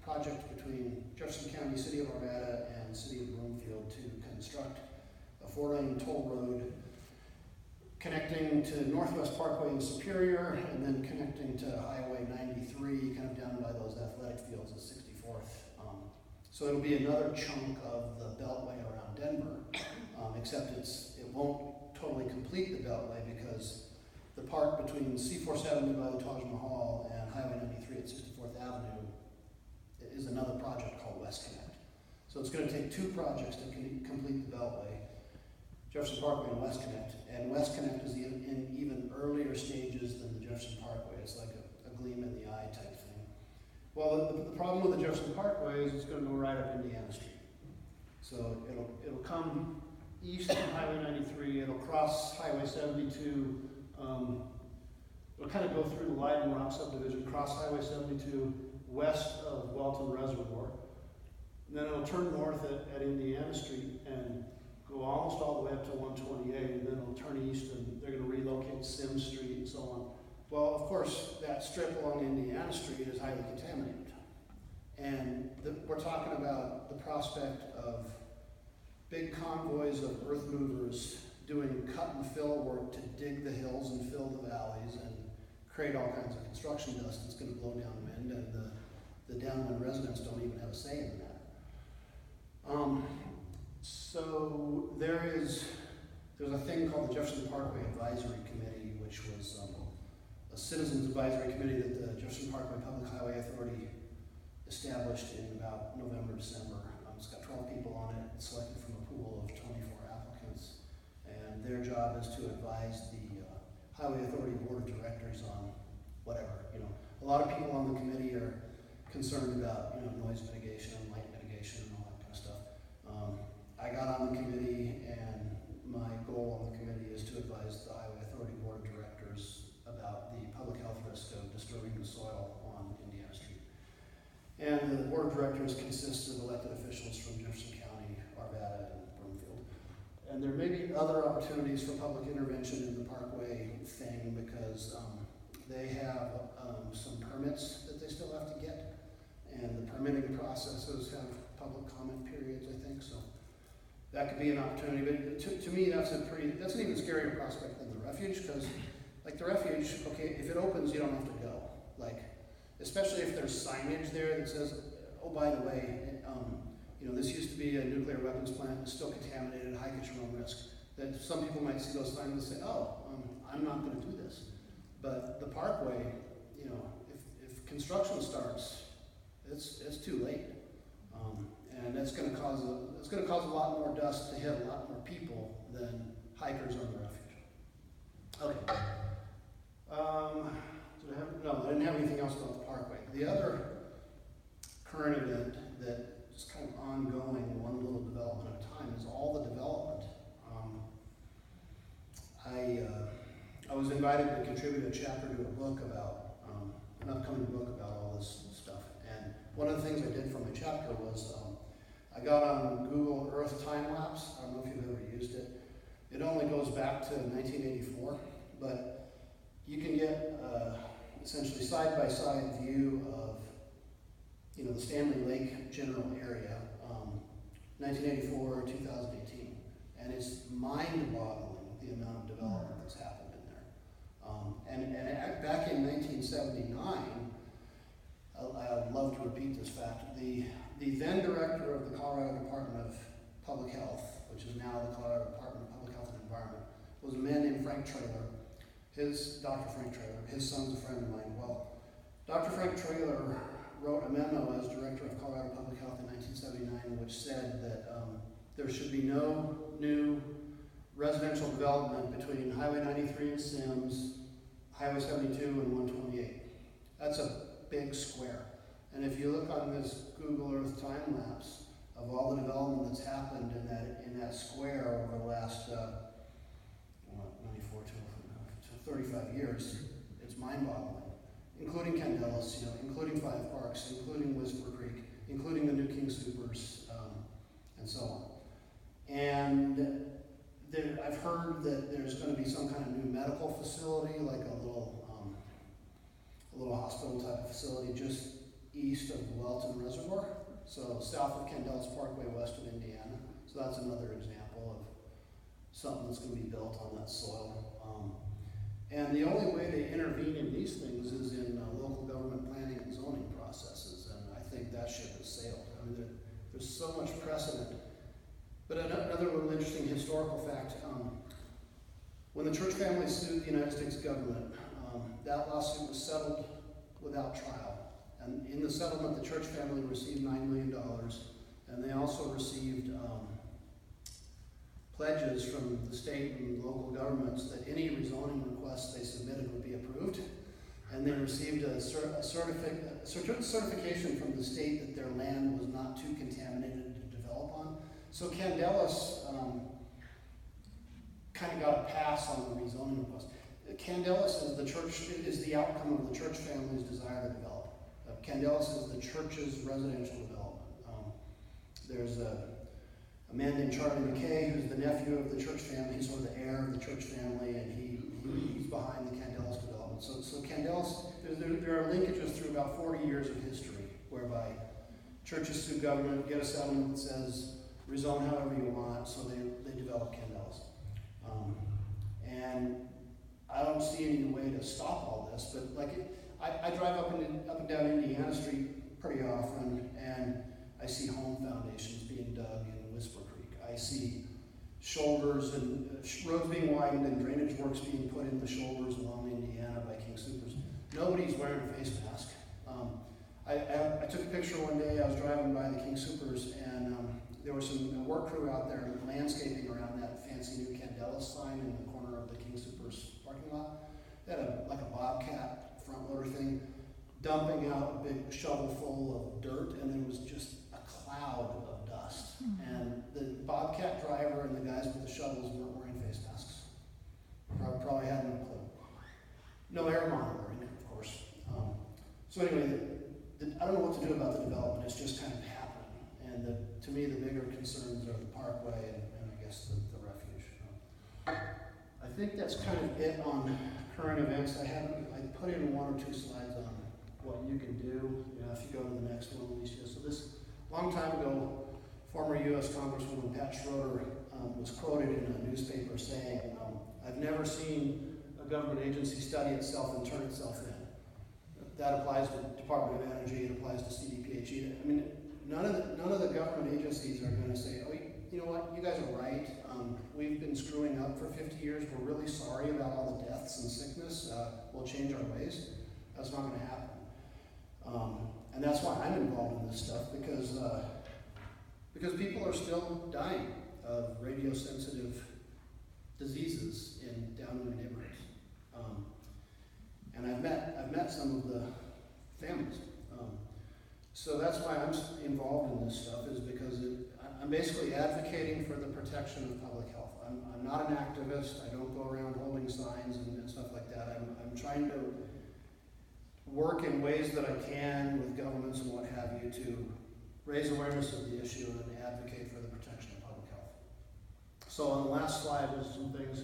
project between Jefferson County, City of Arvada, and City of Broomfield to construct a 4-lane toll road connecting to Northwest Parkway in Superior, and then connecting to Highway 93, kind of down by those athletic fields at 64th. So it'll be another chunk of the beltway around Denver, except it won't totally complete the beltway because the part between C470 by the Taj Mahal and Highway 93 at 64th Avenue is another project called West Connect. So it's going to take 2 projects to complete the beltway, Jefferson Parkway and West Connect. And West Connect is in even earlier stages than the Jefferson Parkway. It's like a gleam in the eye type thing. Well, the problem with the Jefferson Parkway is it's going to go right up Indiana Street. So it'll come east from Highway 93, it'll cross Highway 72, it'll kind of go through the Leiden Rock subdivision, cross Highway 72 west of Welton Reservoir, and then it'll turn north at Indiana Street and go almost all the way up to 128, and then it'll turn east and they're going to relocate Sims Street and so on. Well, of course, that strip along Indiana Street is highly contaminated. And we're talking about the prospect of big convoys of earth movers doing cut and fill work to dig the hills and fill the valleys and create all kinds of construction dust that's going to blow downwind, and the downwind residents don't even have a say in that. So there's a thing called the Jefferson Parkway Advisory Committee, which was a citizens advisory committee that the Jefferson Parkway Public Highway Authority established in about November, December. It's got 12 people on it, selected from a pool of 24 applicants, and their job is to advise the Highway Authority Board of Directors on whatever. A lot of people on the committee are concerned about noise mitigation and light mitigation and all that kind of stuff. I got on the committee, and my goal on the committee is to advise the Highway Authority Board of Directors about the public health risk of disturbing the soil on Indiana Street. And the Board of Directors consists of elected officials from Jefferson County, Arvada, and Broomfield. And there may be other opportunities for public intervention in the Parkway thing because they have some permits that they still have to get, and the permitting processes have public comment periods, I think, so that could be an opportunity. But to me, that's an even scarier prospect than the refuge, because like the refuge, okay, if it opens, you don't have to go. Like, especially if there's signage there that says, oh, by the way, this used to be a nuclear weapons plant, it's still contaminated, high at your own risk. That some people might see those signs and say, oh, I'm not going to do this. But the Parkway, if construction starts, it's too late, and it's going to cause a lot more dust to hit a lot more people than hikers on the refuge. Okay. No, I didn't have anything else about the Parkway. The other current event that is kind of ongoing, one little development at a time, is all the development. I was invited to contribute a chapter to a book about, an upcoming book about all this stuff. And one of the things I did for my chapter was I got on Google Earth time lapse. I don't know if you've ever used it. It only goes back to 1984, but you can get essentially side-by-side view of the Stanley Lake general area, 1984 2018, and it's mind-boggling the amount of development that's happened in there. And back in 1979, I'd love to repeat this fact. The then director of the Colorado Department of Public Health, which is now the Colorado Department of Public Health and Environment, was a man named Frank Traylor. Dr. Frank Traylor, his son's a friend of mine. Well, Dr. Frank Traylor wrote a memo as director of Colorado Public Health in 1979, which said that there should be no new residential development between Highway 93 and Sims, Highway 72 and 128. That's a big square. And if you look on this Google Earth time lapse of all the development that's happened in that square over the last 94 to 35 years, it's mind-boggling. Including Candelas, including Five Parks, including Whisper Creek, including the New King Supers, and so on. And I've heard that there's going to be some kind of new medical facility, like a little hospital type of facility, just east of Welton Reservoir, so south of Candelas Parkway, west of Indiana. So that's another example of something that's going to be built on that soil. And the only way to intervene in these things is in local government planning and zoning processes, and I think that ship has sailed. I mean, there's so much precedent. But another little interesting historical fact, when the church family sued the United States government, that lawsuit was settled without trial. And in the settlement, the church family received $9 million, and they also received pledges from the state and local governments that any rezoning requests they submitted would be approved. And they received a certification from the state that their land was not too contaminated to develop on. So Candelas kind of got a pass on the rezoning request. Candelas is the outcome of the church family's desire to develop. Candelas is the church's residential development. There's a man named Charlie McKay, who's the nephew of the church family. He's sort of the heir of the church family, and he's behind the Candelas development. So Candelas, there are linkages through about 40 years of history, whereby churches sue government, get a settlement that says rezone however you want, so they develop Candelas. And I don't see any way to stop all this, but I drive up and down Indiana Street pretty often, and I see home foundations being dug in Whisper Creek. I see shoulders and roads being widened and drainage works being put in the shoulders along Indiana by King Soopers. Nobody's wearing a face mask. I took a picture one day. I was driving by the King Soopers, and there was some work crew out there landscaping around that fancy new Candelas sign in the corner of the King Soopers parking lot. They had like a Bobcat front loader thing, dumping out a big shovel full of dirt, and there was just a cloud of dust. Mm-hmm. And the Bobcat driver and the guys with the shovels weren't wearing face masks. Probably had no clue. No air monitoring, of course. So anyway, I don't know what to do about the development. It's just kind of happening. And to me, the bigger concerns are the parkway and I guess the refuge. I think that's kind of it on current events. I put in one or two slides on what you can do. If you go to the next one, Alicia. So this, long time ago, former U.S. Congresswoman Pat Schroeder was quoted in a newspaper saying, "I've never seen a government agency study itself and turn itself in." That applies to Department of Energy. It applies to CDPHE. I mean, none of the government agencies are going to say, "Oh, you know what? You guys are right. We've been screwing up for 50 years. We're really sorry about all the deaths and sickness. We'll change our ways." That's not going to happen. And that's why I'm involved in this stuff, because people are still dying of radio-sensitive diseases in downwind neighborhoods. And I've met some of the families. So that's why I'm involved in this stuff, is because I'm basically advocating for the protection of public health. I'm not an activist. I don't go around holding signs and stuff like that. I'm trying to work in ways that I can with governments and what have you to raise awareness of the issue and advocate for the protection of public health. So on the last slide was some things,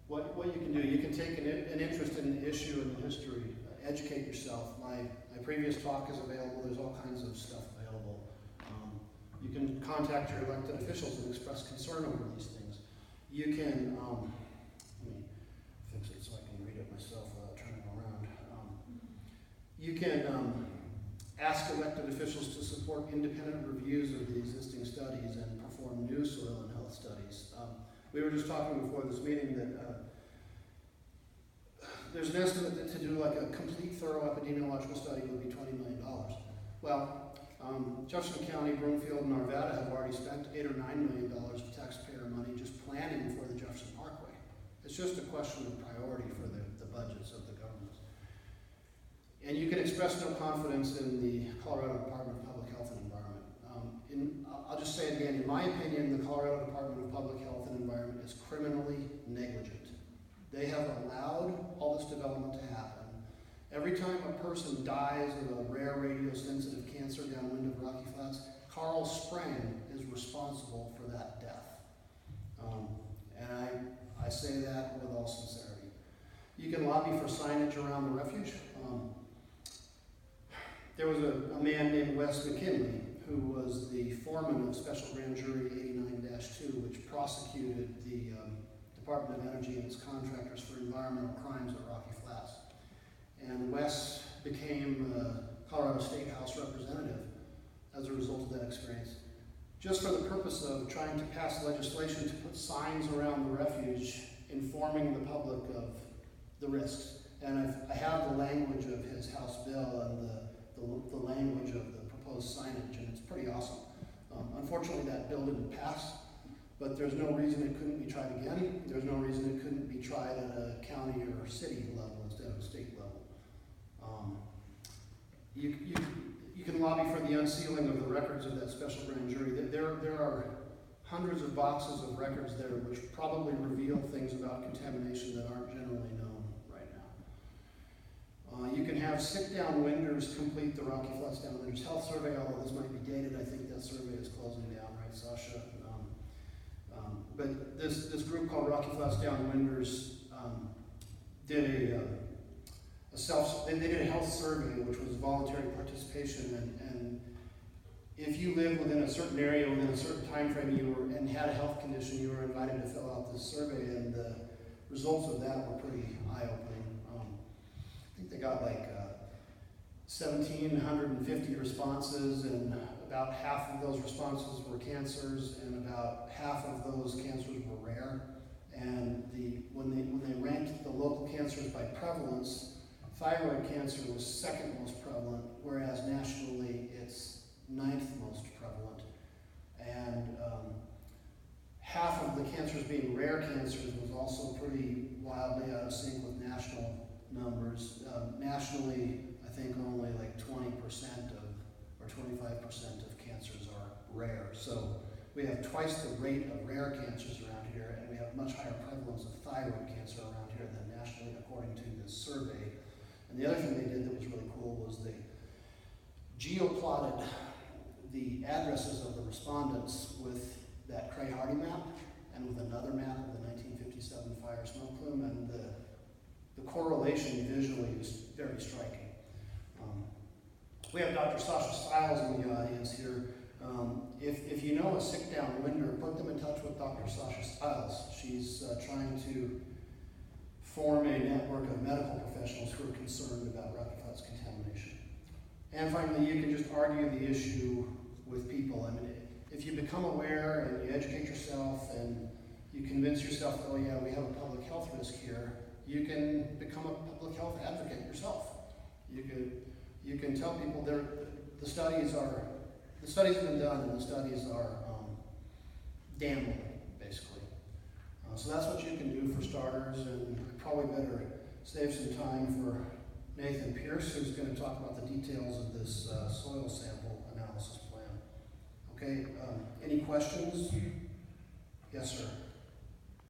what you can do. You can take an interest in the issue and the history, educate yourself. My previous talk is available. There's all kinds of stuff available. You can contact your elected officials and express concern over these things. You can, let me fix it so I can read it myself without turning around. You can ask elected officials to support independent reviews of the existing studies and perform new soil and health studies. We were just talking before this meeting that there's an estimate that to do like a complete thorough epidemiological study would be $20 million. Well, Jefferson County, Broomfield, and Arvada have already spent $8 or $9 million of taxpayer money just planning for the Jefferson Parkway. It's just a question of priority for the budgets of the governments. And you can express no confidence in the Colorado Department of Public Health and Environment. I'll just say it again, in my opinion, the Colorado Department of Public Health and Environment is criminally negligent. They have allowed all this development to happen. Every time a person dies of a rare radio-sensitive cancer downwind of Rocky Flats, Carl Sprang is responsible for that death. And I say that with all sincerity. You can lobby for signage around the refuge. there was a man named Wes McKinley, who was the foreman of Special Grand Jury 89-2, which prosecuted the Department of Energy and its contractors for environmental crimes at Rocky Flats. And Wes became Colorado State House representative as a result of that experience, just for the purpose of trying to pass legislation to put signs around the refuge informing the public of the risks. And I have the language of his House bill and the language of the proposed signage, and it's pretty awesome. Unfortunately, that bill didn't pass, but there's no reason it couldn't be tried again. There's no reason it couldn't be tried at a county or city level instead of a state level. You can lobby for the unsealing of the records of that special grand jury. There are hundreds of boxes of records there which probably reveal things about contamination that aren't generally known right now. You can have sit-down winders complete the Rocky Flats Down Winders Health Survey, although this might be dated. I think that survey is closing down, right, Sasha? But this group called Rocky Flats Down Winders did they did a health survey, which was voluntary participation, and if you lived within a certain area within a certain time frame and had a health condition, you were invited to fill out this survey, and the results of that were pretty eye-opening. I think they got like 1,750 responses, and about half of those responses were cancers, and about half of those cancers were rare. And when they ranked the local cancers by prevalence, thyroid cancer was second most prevalent, whereas nationally it's 9th most prevalent. And half of the cancers being rare cancers was also pretty wildly out of sync with national numbers. Nationally, I think only like 20% or 25% of cancers are rare. So we have twice the rate of rare cancers around here, and we have much higher prevalence of thyroid cancer around here than nationally, according to this survey. And the other thing they did that was really cool was they geoplotted the addresses of the respondents with that Cray Hardy map and with another map of the 1957 fire smoke plume, and the correlation visually is very striking. We have Dr. Sasha Stiles in the audience here. If you know a sick-down winder, put them in touch with Dr. Sasha Stiles. She's trying to form a network of medical professionals who are concerned about Rocky Flats contamination. And finally, you can just argue the issue with people. I mean, if you become aware and you educate yourself and you convince yourself that, oh yeah, we have a public health risk here, you can become a public health advocate yourself. You can tell people the studies have been done, and the studies are damning, basically. So that's what you can do for starters, and I probably better save some time for Nathan Pierce, who's going to talk about the details of this soil sample analysis plan. Okay, any questions? Yes, sir.